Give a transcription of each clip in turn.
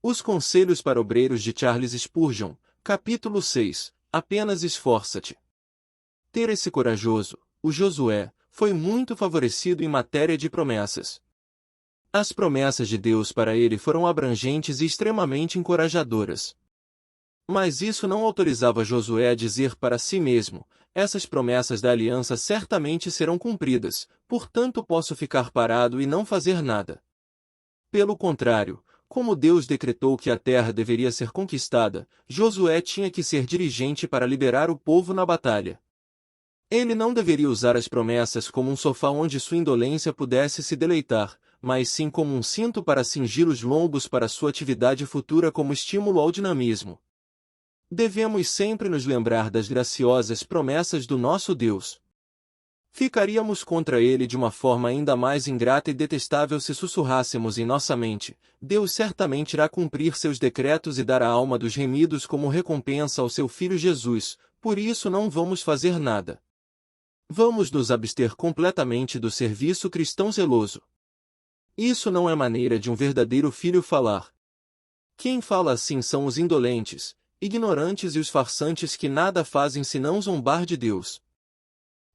Os Conselhos para Obreiros de Charles Spurgeon, capítulo 6. Apenas esforça-te. Ter esse corajoso, o Josué, foi muito favorecido em matéria de promessas. As promessas de Deus para ele foram abrangentes e extremamente encorajadoras. Mas isso não autorizava Josué a dizer para si mesmo: essas promessas da aliança certamente serão cumpridas, portanto posso ficar parado e não fazer nada. Pelo contrário, como Deus decretou que a terra deveria ser conquistada, Josué tinha que ser dirigente para liberar o povo na batalha. Ele não deveria usar as promessas como um sofá onde sua indolência pudesse se deleitar, mas sim como um cinto para cingir os lombos para sua atividade futura como estímulo ao dinamismo. Devemos sempre nos lembrar das graciosas promessas do nosso Deus. Ficaríamos contra ele de uma forma ainda mais ingrata e detestável se sussurrássemos em nossa mente: Deus certamente irá cumprir seus decretos e dar a alma dos remidos como recompensa ao seu Filho Jesus, por isso não vamos fazer nada. Vamos nos abster completamente do serviço cristão zeloso. Isso não é maneira de um verdadeiro filho falar. Quem fala assim são os indolentes, ignorantes e os farsantes que nada fazem senão zombar de Deus.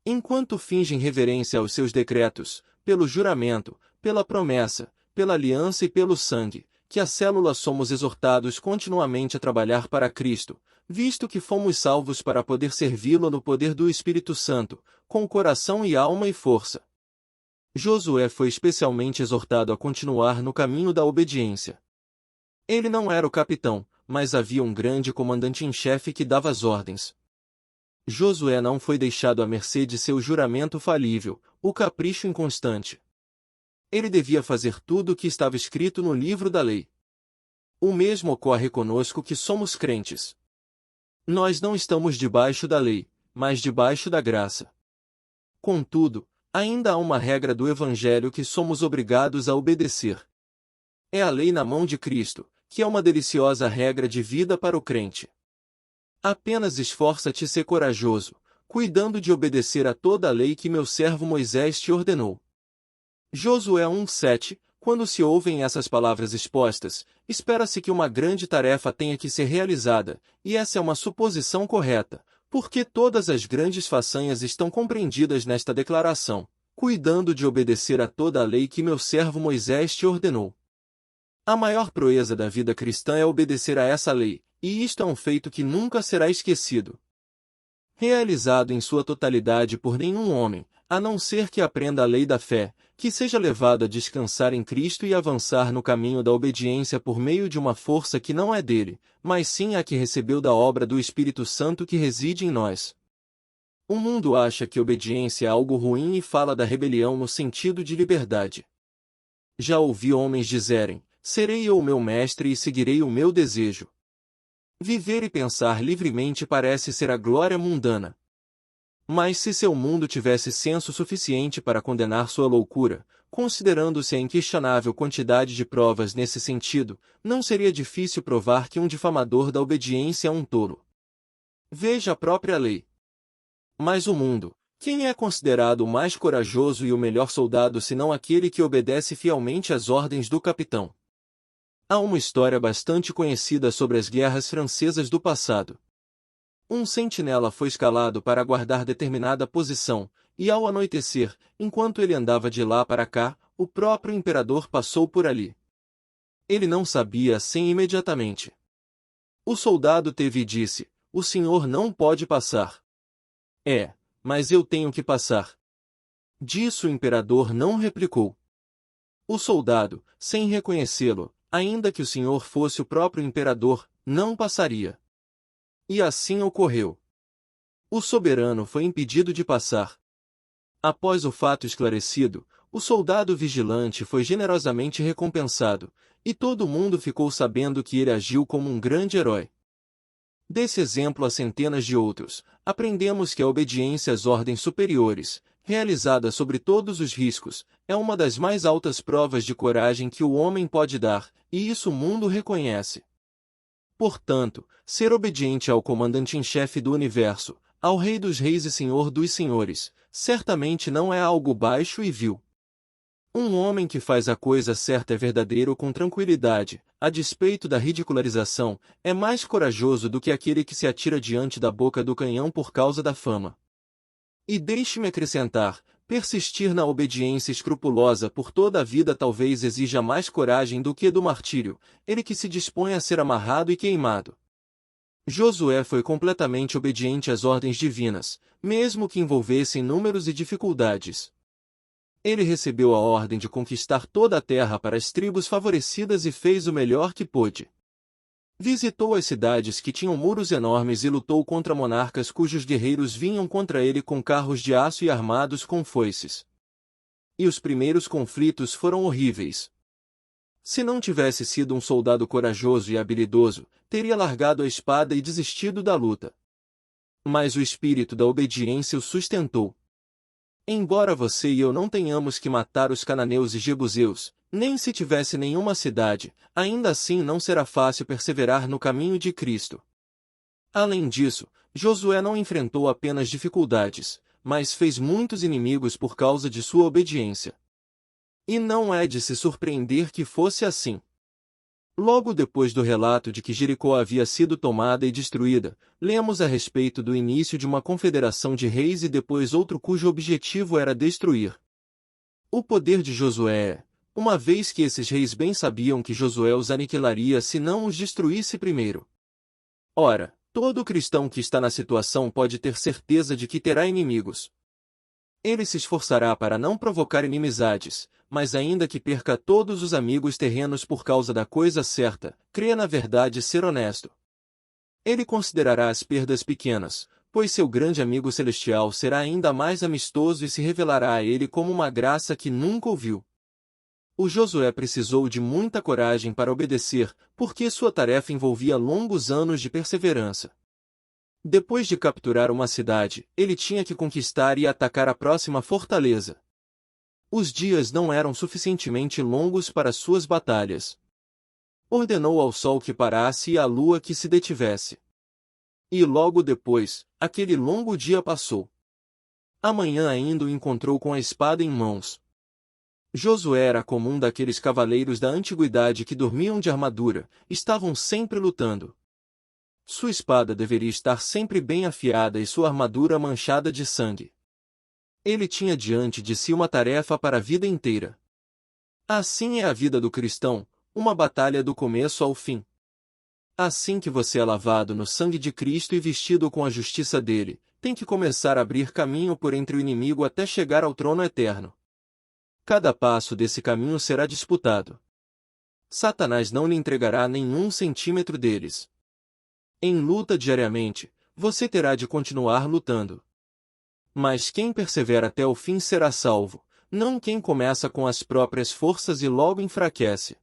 Enquanto fingem reverência aos seus decretos, pelo juramento, pela promessa, pela aliança e pelo sangue, que a célula somos exortados continuamente a trabalhar para Cristo, visto que fomos salvos para poder servi-lo no poder do Espírito Santo, com coração e alma e força. Josué foi especialmente exortado a continuar no caminho da obediência. Ele não era o capitão, mas havia um grande comandante em chefe que dava as ordens. Josué não foi deixado à mercê de seu juramento falível, o capricho inconstante. Ele devia fazer tudo o que estava escrito no livro da lei. O mesmo ocorre conosco que somos crentes. Nós não estamos debaixo da lei, mas debaixo da graça. Contudo, ainda há uma regra do Evangelho que somos obrigados a obedecer. É a lei na mão de Cristo, que é uma deliciosa regra de vida para o crente. Apenas esforça-te a ser corajoso, cuidando de obedecer a toda a lei que meu servo Moisés te ordenou. Josué 1:7. Quando se ouvem essas palavras expostas, espera-se que uma grande tarefa tenha que ser realizada, e essa é uma suposição correta, porque todas as grandes façanhas estão compreendidas nesta declaração: cuidando de obedecer a toda a lei que meu servo Moisés te ordenou. A maior proeza da vida cristã é obedecer a essa lei, e isto é um feito que nunca será esquecido. Realizado em sua totalidade por nenhum homem, a não ser que aprenda a lei da fé, que seja levado a descansar em Cristo e avançar no caminho da obediência por meio de uma força que não é dele, mas sim a que recebeu da obra do Espírito Santo que reside em nós. O mundo acha que obediência é algo ruim e fala da rebelião no sentido de liberdade. Já ouvi homens dizerem: serei eu o meu mestre e seguirei o meu desejo. Viver e pensar livremente parece ser a glória mundana. Mas se seu mundo tivesse senso suficiente para condenar sua loucura, considerando-se a inquestionável quantidade de provas nesse sentido, não seria difícil provar que um difamador da obediência é um tolo. Veja a própria lei. Mas o mundo, quem é considerado o mais corajoso e o melhor soldado senão aquele que obedece fielmente às ordens do capitão? Há uma história bastante conhecida sobre as guerras francesas do passado. Um sentinela foi escalado para guardar determinada posição, e ao anoitecer, enquanto ele andava de lá para cá, o próprio imperador passou por ali. Ele não sabia assim imediatamente. O soldado teve e disse: o senhor não pode passar. Mas eu tenho que passar. Disso o imperador não replicou. O soldado, sem reconhecê-lo, ainda que o senhor fosse o próprio imperador, não passaria. E assim ocorreu. O soberano foi impedido de passar. Após o fato esclarecido, o soldado vigilante foi generosamente recompensado, e todo mundo ficou sabendo que ele agiu como um grande herói. Desse exemplo há centenas de outros, aprendemos que a obediência às ordens superiores, realizada sobre todos os riscos, é uma das mais altas provas de coragem que o homem pode dar, e isso o mundo reconhece. Portanto, ser obediente ao comandante em chefe do universo, ao Rei dos Reis e Senhor dos Senhores, certamente não é algo baixo e vil. Um homem que faz a coisa certa é verdadeiro com tranquilidade, a despeito da ridicularização, é mais corajoso do que aquele que se atira diante da boca do canhão por causa da fama. E deixe-me acrescentar, persistir na obediência escrupulosa por toda a vida talvez exija mais coragem do que do martírio, ele que se dispõe a ser amarrado e queimado. Josué foi completamente obediente às ordens divinas, mesmo que envolvessem números e dificuldades. Ele recebeu a ordem de conquistar toda a terra para as tribos favorecidas e fez o melhor que pôde. Visitou as cidades que tinham muros enormes e lutou contra monarcas cujos guerreiros vinham contra ele com carros de aço e armados com foices. E os primeiros conflitos foram horríveis. Se não tivesse sido um soldado corajoso e habilidoso, teria largado a espada e desistido da luta. Mas o espírito da obediência o sustentou. Embora você e eu não tenhamos que matar os cananeus e jebuseus, nem se tivesse nenhuma cidade, ainda assim não será fácil perseverar no caminho de Cristo. Além disso, Josué não enfrentou apenas dificuldades, mas fez muitos inimigos por causa de sua obediência. E não é de se surpreender que fosse assim. Logo depois do relato de que Jericó havia sido tomada e destruída, lemos a respeito do início de uma confederação de reis e depois outro cujo objetivo era destruir. O poder de Josué, uma vez que esses reis bem sabiam que Josué os aniquilaria se não os destruísse primeiro. Ora, todo cristão que está na situação pode ter certeza de que terá inimigos. Ele se esforçará para não provocar inimizades, mas ainda que perca todos os amigos terrenos por causa da coisa certa, crê na verdade ser honesto. Ele considerará as perdas pequenas, pois seu grande amigo celestial será ainda mais amistoso e se revelará a ele como uma graça que nunca ouviu. O Josué precisou de muita coragem para obedecer, porque sua tarefa envolvia longos anos de perseverança. Depois de capturar uma cidade, ele tinha que conquistar e atacar a próxima fortaleza. Os dias não eram suficientemente longos para suas batalhas. Ordenou ao sol que parasse e à lua que se detivesse. E logo depois, aquele longo dia passou. Amanhã ainda o encontrou com a espada em mãos. Josué era comum daqueles cavaleiros da antiguidade que dormiam de armadura, estavam sempre lutando. Sua espada deveria estar sempre bem afiada e sua armadura manchada de sangue. Ele tinha diante de si uma tarefa para a vida inteira. Assim é a vida do cristão, uma batalha do começo ao fim. Assim que você é lavado no sangue de Cristo e vestido com a justiça dele, tem que começar a abrir caminho por entre o inimigo até chegar ao trono eterno. Cada passo desse caminho será disputado. Satanás não lhe entregará nenhum centímetro deles. Em luta diariamente, você terá de continuar lutando. Mas quem persevera até o fim será salvo, não quem começa com as próprias forças e logo enfraquece.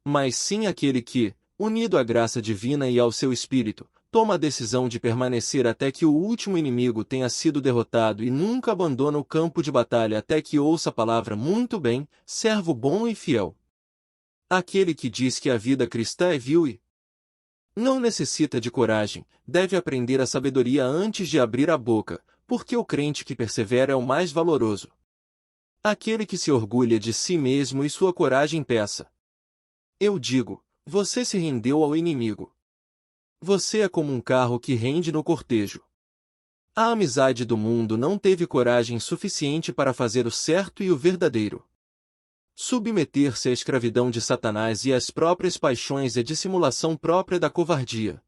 Mas sim aquele que, unido à graça divina e ao seu espírito, toma a decisão de permanecer até que o último inimigo tenha sido derrotado e nunca abandona o campo de batalha até que ouça a palavra muito bem, servo bom e fiel. Aquele que diz que a vida cristã é vil e não necessita de coragem, deve aprender a sabedoria antes de abrir a boca, porque o crente que persevera é o mais valoroso. Aquele que se orgulha de si mesmo e sua coragem peça. Eu digo, você se rendeu ao inimigo. Você é como um carro que rende no cortejo. A amizade do mundo não teve coragem suficiente para fazer o certo e o verdadeiro. Submeter-se à escravidão de Satanás e às próprias paixões é dissimulação própria da covardia.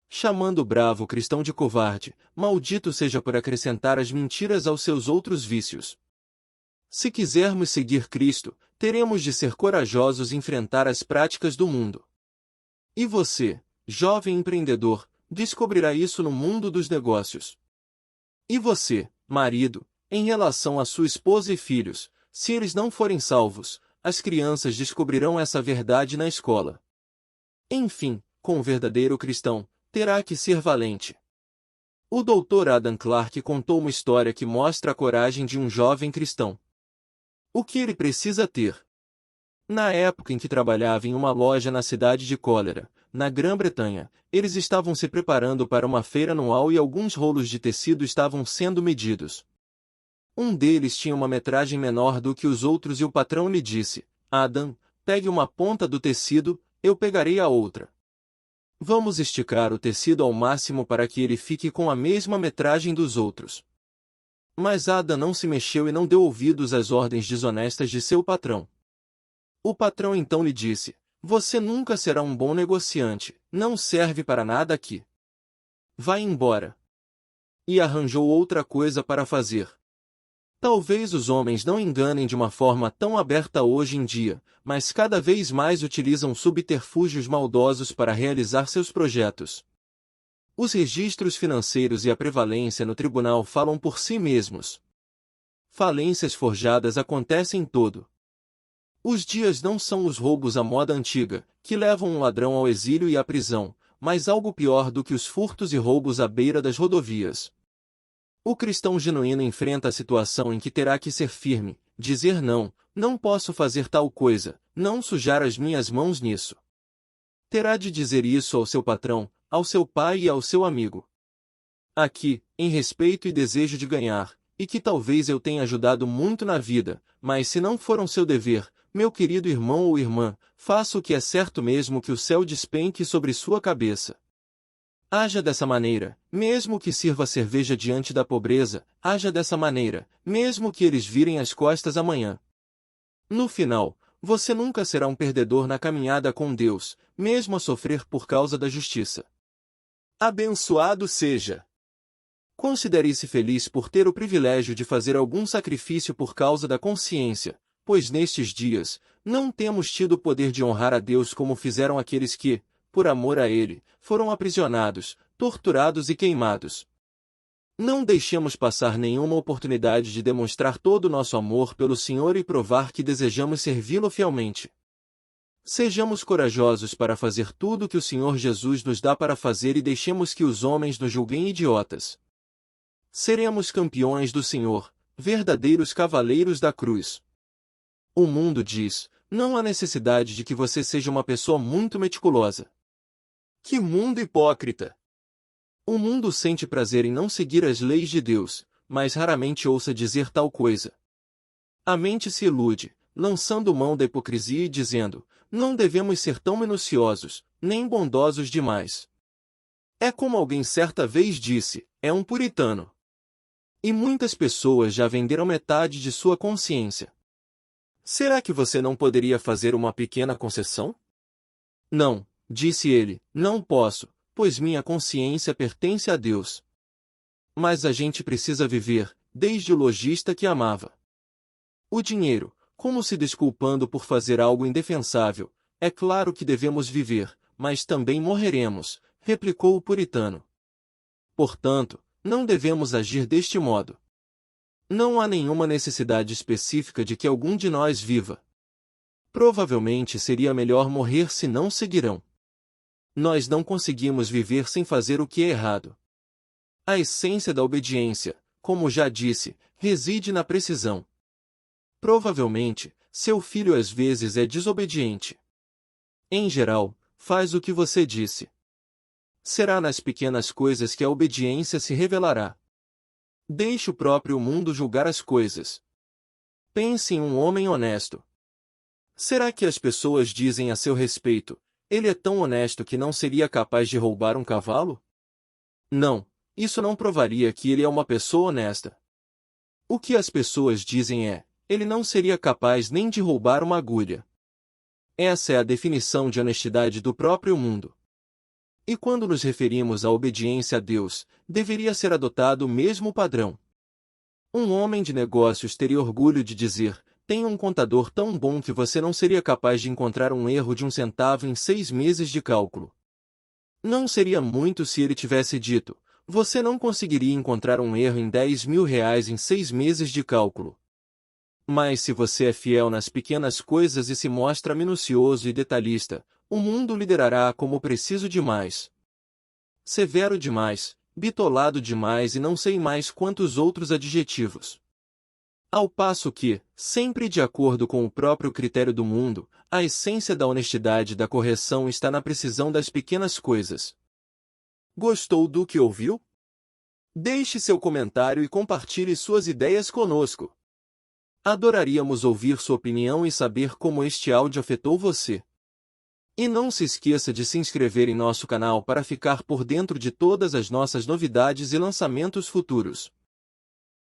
Chamando o bravo cristão de covarde, maldito seja por acrescentar as mentiras aos seus outros vícios. Se quisermos seguir Cristo, teremos de ser corajosos e enfrentar as práticas do mundo. E você, jovem empreendedor, descobrirá isso no mundo dos negócios. E você, marido, em relação à sua esposa e filhos, se eles não forem salvos, as crianças descobrirão essa verdade na escola. Enfim, com o verdadeiro cristão, terá que ser valente. O Dr. Adam Clarke contou uma história que mostra a coragem de um jovem cristão. O que ele precisa ter? Na época em que trabalhava em uma loja na cidade de Cólera, na Grã-Bretanha, eles estavam se preparando para uma feira anual e alguns rolos de tecido estavam sendo medidos. Um deles tinha uma metragem menor do que os outros e o patrão lhe disse: Adam, pegue uma ponta do tecido, eu pegarei a outra. Vamos esticar o tecido ao máximo para que ele fique com a mesma metragem dos outros. Mas Ada não se mexeu e não deu ouvidos às ordens desonestas de seu patrão. O patrão então lhe disse: você nunca será um bom negociante, não serve para nada aqui. Vai embora. E arranjou outra coisa para fazer. Talvez os homens não enganem de uma forma tão aberta hoje em dia, mas cada vez mais utilizam subterfúgios maldosos para realizar seus projetos. Os registros financeiros e a prevalência no tribunal falam por si mesmos. Falências forjadas acontecem todo. Os dias não são os roubos à moda antiga, que levam um ladrão ao exílio e à prisão, mas algo pior do que os furtos e roubos à beira das rodovias. O cristão genuíno enfrenta a situação em que terá que ser firme, dizer não, não posso fazer tal coisa, não sujar as minhas mãos nisso. Terá de dizer isso ao seu patrão, ao seu pai e ao seu amigo. Aqui, em respeito e desejo de ganhar, e que talvez eu tenha ajudado muito na vida, mas se não for um seu dever, meu querido irmão ou irmã, faça o que é certo mesmo que o céu despenque sobre sua cabeça. Haja dessa maneira, mesmo que sirva cerveja diante da pobreza, haja dessa maneira, mesmo que eles virem as costas amanhã. No final, você nunca será um perdedor na caminhada com Deus, mesmo a sofrer por causa da justiça. Abençoado seja! Considere-se feliz por ter o privilégio de fazer algum sacrifício por causa da consciência, pois nestes dias, não temos tido o poder de honrar a Deus como fizeram aqueles que, por amor a Ele, foram aprisionados, torturados e queimados. Não deixemos passar nenhuma oportunidade de demonstrar todo o nosso amor pelo Senhor e provar que desejamos servi-lo fielmente. Sejamos corajosos para fazer tudo o que o Senhor Jesus nos dá para fazer e deixemos que os homens nos julguem idiotas. Seremos campeões do Senhor, verdadeiros cavaleiros da cruz. O mundo diz: não há necessidade de que você seja uma pessoa muito meticulosa. Que mundo hipócrita! O mundo sente prazer em não seguir as leis de Deus, mas raramente ouça dizer tal coisa. A mente se ilude, lançando mão da hipocrisia e dizendo: não devemos ser tão minuciosos, nem bondosos demais. É como alguém certa vez disse: é um puritano. E muitas pessoas já venderam metade de sua consciência. Será que você não poderia fazer uma pequena concessão? Não, disse ele, não posso, pois minha consciência pertence a Deus. Mas a gente precisa viver, desde o lojista que amava o dinheiro, como se desculpando por fazer algo indefensável. É claro que devemos viver, mas também morreremos, replicou o puritano. Portanto, não devemos agir deste modo. Não há nenhuma necessidade específica de que algum de nós viva. Provavelmente seria melhor morrer se não seguirão. Nós não conseguimos viver sem fazer o que é errado. A essência da obediência, como já disse, reside na precisão. Provavelmente, seu filho às vezes é desobediente. Em geral, faz o que você disse. Será nas pequenas coisas que a obediência se revelará. Deixe o próprio mundo julgar as coisas. Pense em um homem honesto. Será que as pessoas dizem a seu respeito: ele é tão honesto que não seria capaz de roubar um cavalo? Não, isso não provaria que ele é uma pessoa honesta. O que as pessoas dizem é: ele não seria capaz nem de roubar uma agulha. Essa é a definição de honestidade do próprio mundo. E quando nos referimos à obediência a Deus, deveria ser adotado o mesmo padrão. Um homem de negócios teria orgulho de dizer: tenho um contador tão bom que você não seria capaz de encontrar um erro de 1 centavo em 6 meses de cálculo. Não seria muito se ele tivesse dito: você não conseguiria encontrar um erro em 10.000 reais em 6 meses de cálculo. Mas se você é fiel nas pequenas coisas e se mostra minucioso e detalhista, o mundo liderará como preciso demais, severo demais, bitolado demais e não sei mais quantos outros adjetivos. Ao passo que, sempre de acordo com o próprio critério do mundo, a essência da honestidade e da correção está na precisão das pequenas coisas. Gostou do que ouviu? Deixe seu comentário e compartilhe suas ideias conosco. Adoraríamos ouvir sua opinião e saber como este áudio afetou você. E não se esqueça de se inscrever em nosso canal para ficar por dentro de todas as nossas novidades e lançamentos futuros.